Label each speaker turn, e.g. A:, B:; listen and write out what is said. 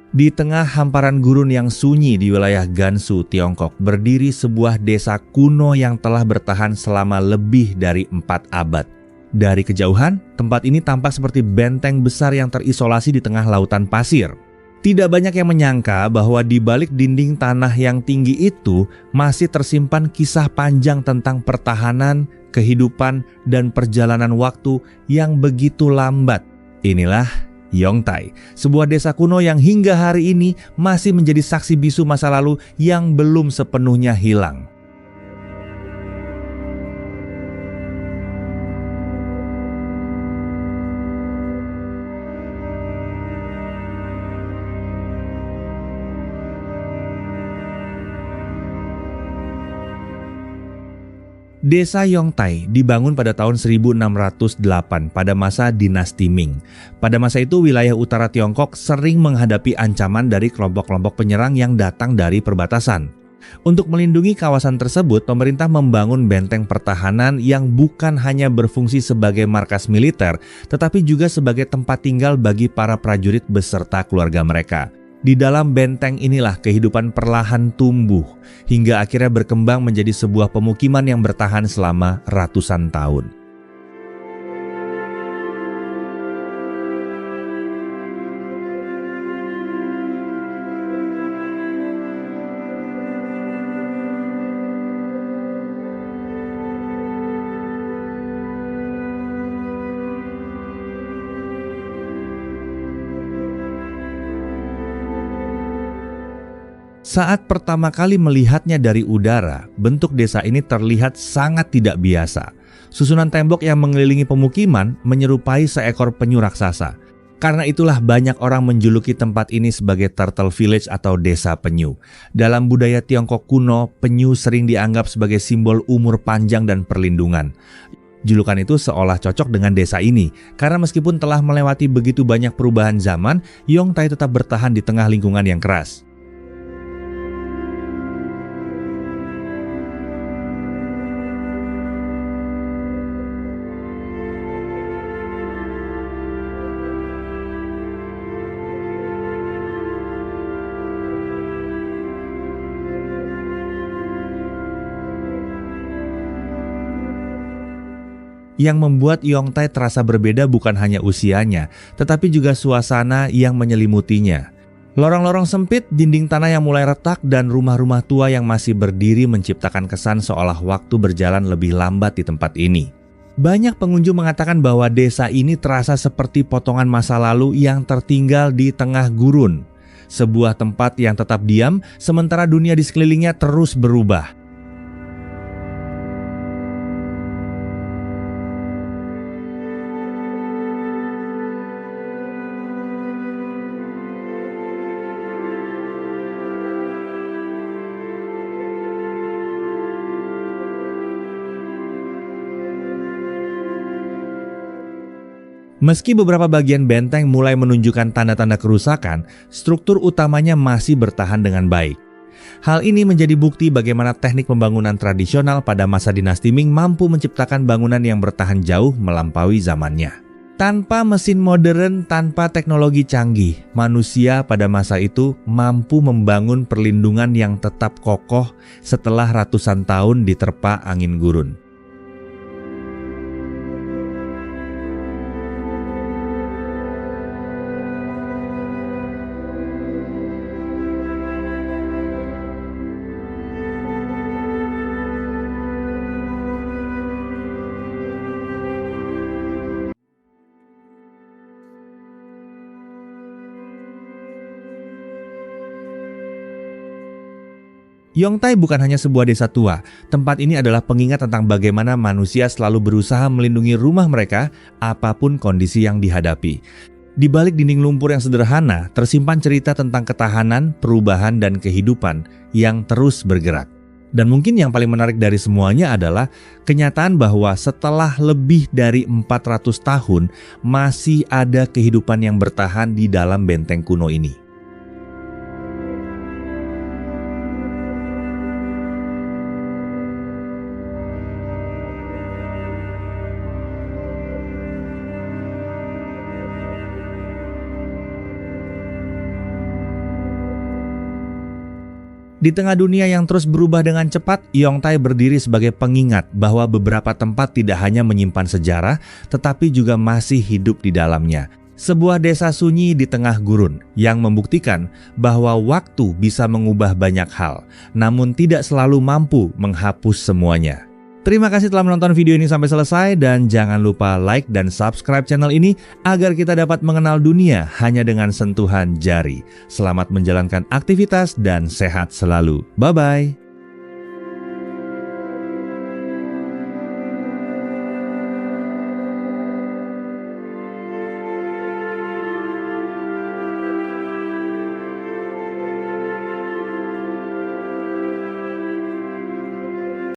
A: Di tengah hamparan gurun yang sunyi di wilayah Gansu, Tiongkok, berdiri sebuah desa kuno yang telah bertahan selama lebih dari 4 abad. Dari kejauhan, tempat ini tampak seperti benteng besar yang terisolasi di tengah lautan pasir. Tidak banyak yang menyangka bahwa di balik dinding tanah yang tinggi itu masih tersimpan kisah panjang tentang pertahanan, kehidupan, dan perjalanan waktu yang begitu lambat. Inilah Yongtai, sebuah desa kuno yang hingga hari ini masih menjadi saksi bisu masa lalu yang belum sepenuhnya hilang. Desa Yongtai dibangun pada tahun 1608 pada masa dinasti Ming. Pada masa itu wilayah utara Tiongkok sering menghadapi ancaman dari kelompok-kelompok penyerang yang datang dari perbatasan. Untuk melindungi kawasan tersebut, pemerintah membangun benteng pertahanan yang bukan hanya berfungsi sebagai markas militer, tetapi juga sebagai tempat tinggal bagi para prajurit beserta keluarga mereka. Di dalam benteng inilah kehidupan perlahan tumbuh, hingga akhirnya berkembang menjadi sebuah pemukiman yang bertahan selama ratusan tahun. Saat pertama kali melihatnya dari udara, bentuk desa ini terlihat sangat tidak biasa. Susunan tembok yang mengelilingi pemukiman menyerupai seekor penyu raksasa. Karena itulah banyak orang menjuluki tempat ini sebagai Turtle Village atau desa penyu. Dalam budaya Tiongkok kuno, penyu sering dianggap sebagai simbol umur panjang dan perlindungan. Julukan itu seolah cocok dengan desa ini, karena meskipun telah melewati begitu banyak perubahan zaman, Yongtai tetap bertahan di tengah lingkungan yang keras. Yang membuat Yongtai terasa berbeda bukan hanya usianya, tetapi juga suasana yang menyelimutinya. Lorong-lorong sempit, dinding tanah yang mulai retak, dan rumah-rumah tua yang masih berdiri menciptakan kesan seolah waktu berjalan lebih lambat di tempat ini. Banyak pengunjung mengatakan bahwa desa ini terasa seperti potongan masa lalu yang tertinggal di tengah gurun. Sebuah tempat yang tetap diam, sementara dunia di sekelilingnya terus berubah. Meski beberapa bagian benteng mulai menunjukkan tanda-tanda kerusakan, struktur utamanya masih bertahan dengan baik. Hal ini menjadi bukti bagaimana teknik pembangunan tradisional pada masa dinasti Ming mampu menciptakan bangunan yang bertahan jauh melampaui zamannya. Tanpa mesin modern, tanpa teknologi canggih, manusia pada masa itu mampu membangun perlindungan yang tetap kokoh setelah ratusan tahun diterpa angin gurun. Yongtai bukan hanya sebuah desa tua, tempat ini adalah pengingat tentang bagaimana manusia selalu berusaha melindungi rumah mereka apapun kondisi yang dihadapi. Di balik dinding lumpur yang sederhana, tersimpan cerita tentang ketahanan, perubahan, dan kehidupan yang terus bergerak. Dan mungkin yang paling menarik dari semuanya adalah kenyataan bahwa setelah lebih dari 400 tahun, masih ada kehidupan yang bertahan di dalam benteng kuno ini. Di tengah dunia yang terus berubah dengan cepat, Yongtai berdiri sebagai pengingat bahwa beberapa tempat tidak hanya menyimpan sejarah, tetapi juga masih hidup di dalamnya. Sebuah desa sunyi di tengah gurun yang membuktikan bahwa waktu bisa mengubah banyak hal, namun tidak selalu mampu menghapus semuanya. Terima kasih telah menonton video ini sampai selesai dan jangan lupa like dan subscribe channel ini agar kita dapat mengenal dunia hanya dengan sentuhan jari. Selamat menjalankan aktivitas dan sehat selalu. Bye-bye.